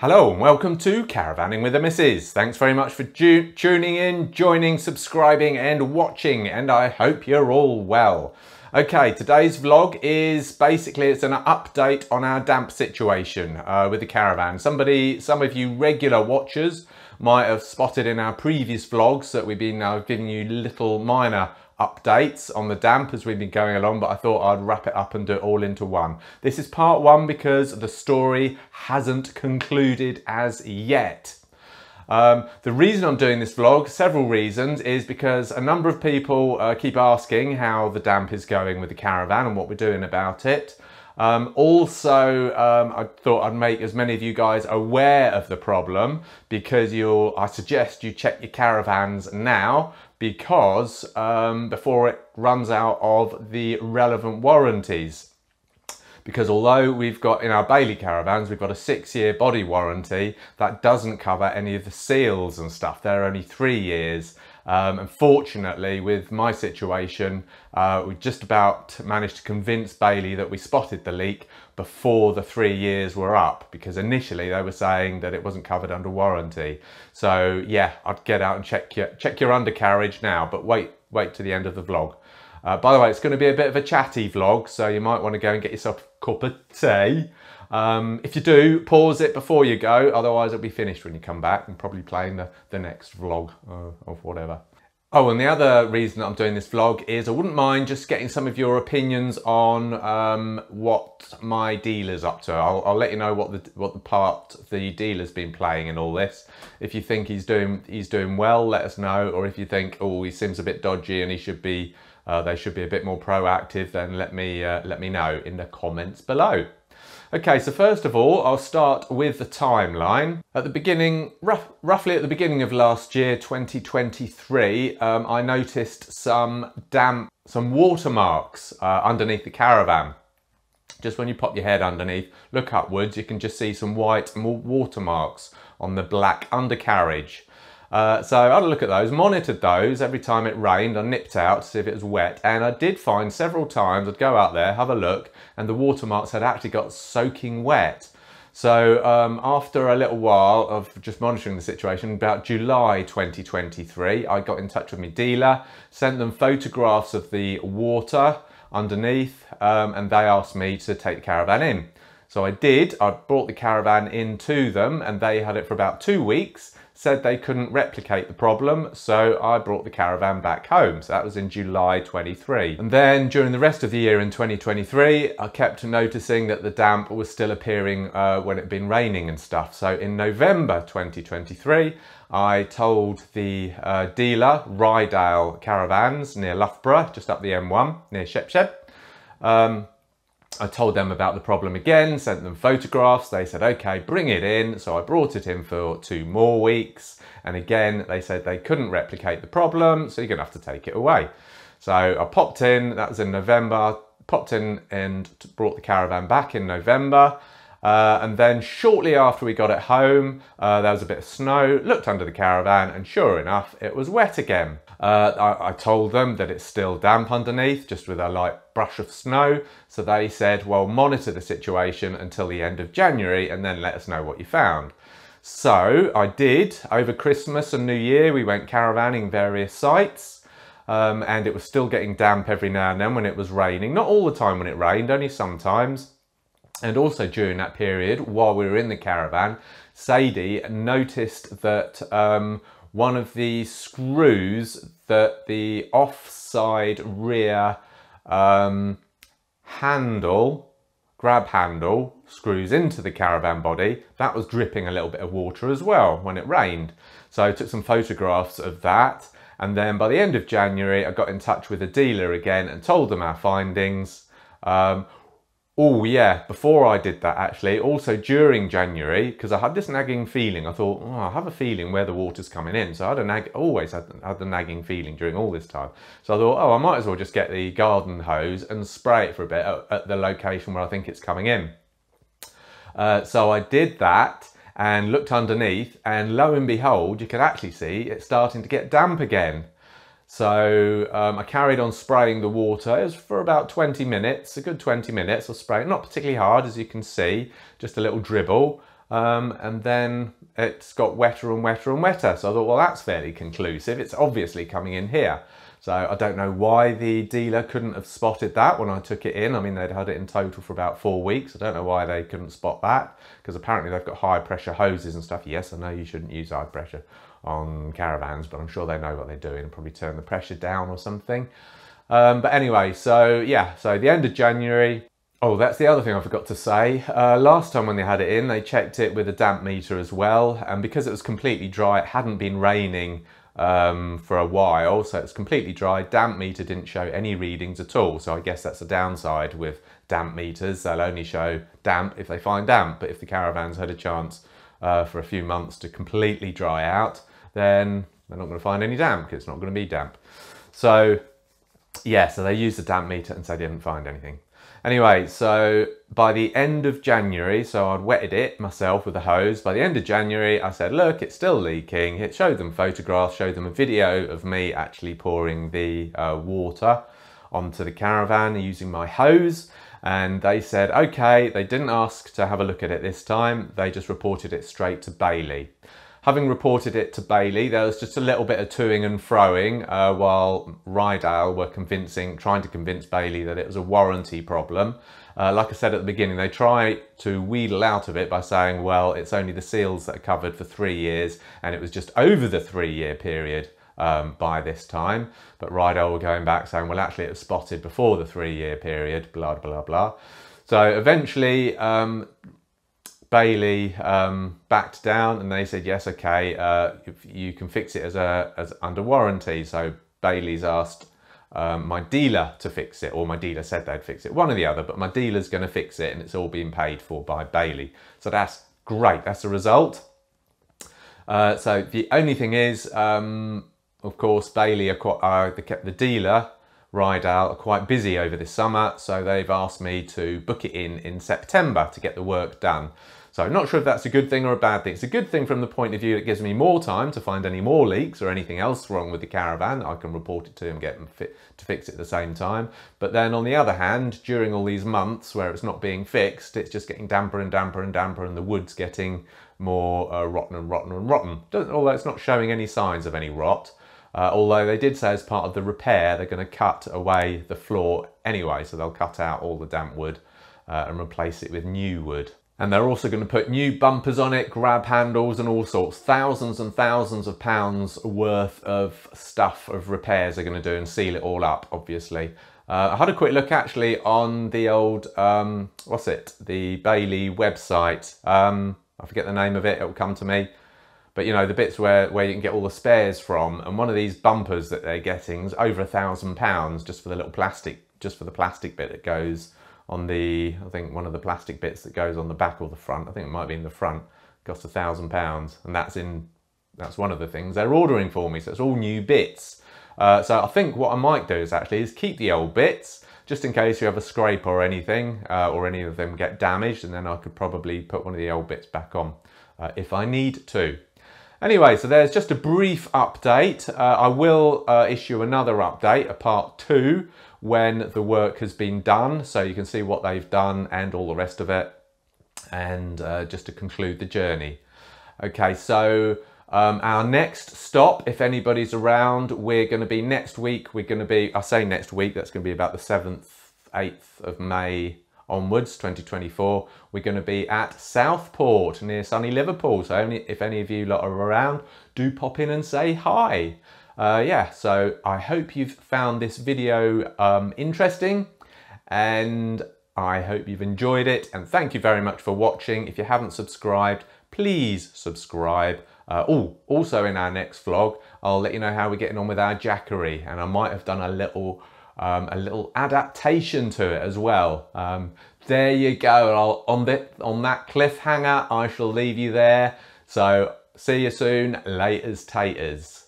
Hello and welcome to Caravanning with the Missus. Thanks very much for tuning in, joining, subscribing and watching, and I hope you're all well. Okay, today's vlog is basically, it's an update on our damp situation with the caravan. Some of you regular watchers might have spotted in our previous vlogs that we've been giving you little minor updates on the damp as we've been going along, but I thought I'd wrap it up and do it all into one. This is part one because the story hasn't concluded as yet. The reason I'm doing this vlog, several reasons, is because a number of people keep asking how the damp is going with the caravan and what we're doing about it. I thought I'd make as many of you guys aware of the problem because I suggest you check your caravans now because before it runs out of the relevant warranties. Because although we've got, in our Bailey caravans, we've got a 6-year body warranty, that doesn't cover any of the seals and stuff. They're only 3 years. Unfortunately, with my situation, we just about managed to convince Bailey that we spotted the leak before the 3 years were up, because initially they were saying that it wasn't covered under warranty. So yeah, I'd get out and check your undercarriage now, but wait to the end of the vlog. By the way, it's going to be a bit of a chatty vlog, so you might want to go and get yourself a cup of tea. If you do, pause it before you go, otherwise it'll be finished when you come back and probably playing the next vlog of whatever. Oh, and the other reason that I'm doing this vlog is I wouldn't mind just getting some of your opinions on what my dealer's up to. I'll let you know what the part the dealer's been playing in all this. If you think he's doing well, let us know. Or if you think, oh, he seems a bit dodgy and he should be they should be a bit more proactive, then let me know in the comments below. Okay, so first of all, I'll start with the timeline. At the beginning, roughly at the beginning of last year, 2023, I noticed some watermarks underneath the caravan. Just when you pop your head underneath, look upwards, you can just see some white watermarks on the black undercarriage. So I had a look at those, monitored those every time it rained. I nipped out to see if it was wet, and I did find several times I'd go out there, have a look, and the watermarks had actually got soaking wet. So after a little while of just monitoring the situation, about July 2023, I got in touch with my dealer, sent them photographs of the water underneath, and they asked me to take the caravan in. So I did. I brought the caravan into them, and they had it for about 2 weeks. Said they couldn't replicate the problem, so I brought the caravan back home. So that was in July 23. And then during the rest of the year in 2023, I kept noticing that the damp was still appearing when it had been raining and stuff. So in November 2023, I told the dealer, Rydale Caravans near Loughborough, just up the M1, near Shepshed. I told them about the problem again, sent them photographs. They said, okay, bring it in. So I brought it in for 2 more weeks. And again, they said they couldn't replicate the problem, so you're gonna have to take it away. So I popped in, that was in November, popped in and brought the caravan back in November. And then shortly after we got it home, there was a bit of snow, looked under the caravan, and sure enough, it was wet again. I told them that it's still damp underneath, just with a light brush of snow. So they said, well, monitor the situation until the end of January and then let us know what you found. So I did. Over Christmas and New Year, we went caravanning various sites. And it was still getting damp every now and then when it was raining. Not all the time when it rained, only sometimes. And also during that period, while we were in the caravan, Sadie noticed that one of the screws that the offside rear grab handle screws into the caravan body, that was dripping a little bit of water as well when it rained. So I took some photographs of that. And then by the end of January, I got in touch with the dealer again and told them our findings. Oh yeah, before I did that actually, also during January, because I had this nagging feeling, I thought, oh, I have a feeling where the water's coming in. So I had always had the nagging feeling during all this time. So I thought, oh, I might as well just get the garden hose and spray it for a bit at the location where I think it's coming in. So I did that and looked underneath, and lo and behold, you can actually see it's starting to get damp again. So I carried on spraying the water. It was for about 20 minutes, a good 20 minutes of spraying, not particularly hard as you can see, just a little dribble. and then it's got wetter and wetter and wetter. So I thought, well, that's fairly conclusive. It's obviously coming in here. So I don't know why the dealer couldn't have spotted that when I took it in. I mean, they'd had it in total for about 4 weeks. I don't know why they couldn't spot that, because apparently they've got high pressure hoses and stuff. Yes, I know you shouldn't use high pressure on caravans, but I'm sure they know what they're doing and probably turn the pressure down or something. But anyway, so yeah, so the end of January. Oh, that's the other thing I forgot to say. Last time when they had it in, they checked it with a damp meter as well. And because it was completely dry, it hadn't been raining for a while, so it's completely dry. Damp meter didn't show any readings at all. So I guess that's a downside with damp meters. They'll only show damp if they find damp. But if the caravan's had a chance for a few months to completely dry out, then they're not going to find any damp, because it's not going to be damp. So yeah, so they used the damp meter and so they didn't find anything. Anyway, so by the end of January, so I'd wetted it myself with a hose. By the end of January, I said, look, it's still leaking. It showed them photographs, showed them a video of me actually pouring the water onto the caravan using my hose. And they said, okay, they didn't ask to have a look at it this time. They just reported it straight to Bailey. Having reported it to Bailey, there was just a little bit of toing and froing while Rydal were trying to convince Bailey that it was a warranty problem. Like I said at the beginning, they try to wheedle out of it by saying, well, it's only the seals that are covered for 3 years, and it was just over the 3-year period by this time. But Rydal were going back saying, well, actually it was spotted before the 3-year period, blah, blah, blah. So eventually, Bailey backed down and they said, yes, okay, you can fix it as under warranty. So Bailey's asked my dealer to fix it, or my dealer said they'd fix it, one or the other, but my dealer's going to fix it and it's all being paid for by Bailey. So that's great, that's the result. So the only thing is, of course, Bailey, the dealer, Rydal, are quite busy over this summer, so they've asked me to book it in September to get the work done. So I'm not sure if that's a good thing or a bad thing. It's a good thing from the point of view it gives me more time to find any more leaks or anything else wrong with the caravan. I can report it to them, get them to fix it at the same time. But then on the other hand, during all these months where it's not being fixed, it's just getting damper and damper and damper, and the wood's getting more rotten and rotten and rotten. Although it's not showing any signs of any rot. Although they did say as part of the repair, they're going to cut away the floor anyway. So they'll cut out all the damp wood and replace it with new wood. And they're also going to put new bumpers on it, grab handles and all sorts. Thousands and thousands of pounds worth of stuff, of repairs they're going to do, and seal it all up, obviously. I had a quick look actually on the old, the Bailey website. I forget the name of it, it'll come to me. But you know, the bits where you can get all the spares from, and one of these bumpers that they're getting is over £1,000 just for the little plastic, just for the plastic bit that goes on the, I think one of the plastic bits that goes on the back or the front, I think it might be in the front, costs £1,000, and that's one of the things they're ordering for me, so it's all new bits. So I think what I might do is keep the old bits, just in case you have a scrape or anything, or any of them get damaged, and then I could probably put one of the old bits back on if I need to. Anyway, so there's just a brief update. I will issue another update, a part 2, when the work has been done, so you can see what they've done and all the rest of it, and just to conclude the journey. Okay, so our next stop, if anybody's around, we're going to be next week. I say next week, that's going to be about the 7th, 8th of May onwards, 2024. We're going to be at Southport near sunny Liverpool, so if any of you lot are around, do pop in and say hi. Yeah, so I hope you've found this video interesting, and I hope you've enjoyed it, and thank you very much for watching. If you haven't subscribed, please subscribe. Also in our next vlog, I'll let you know how we're getting on with our Jackery, and I might have done a little adaptation to it as well. There you go. On that cliffhanger, I shall leave you there. So see you soon. Laters taters.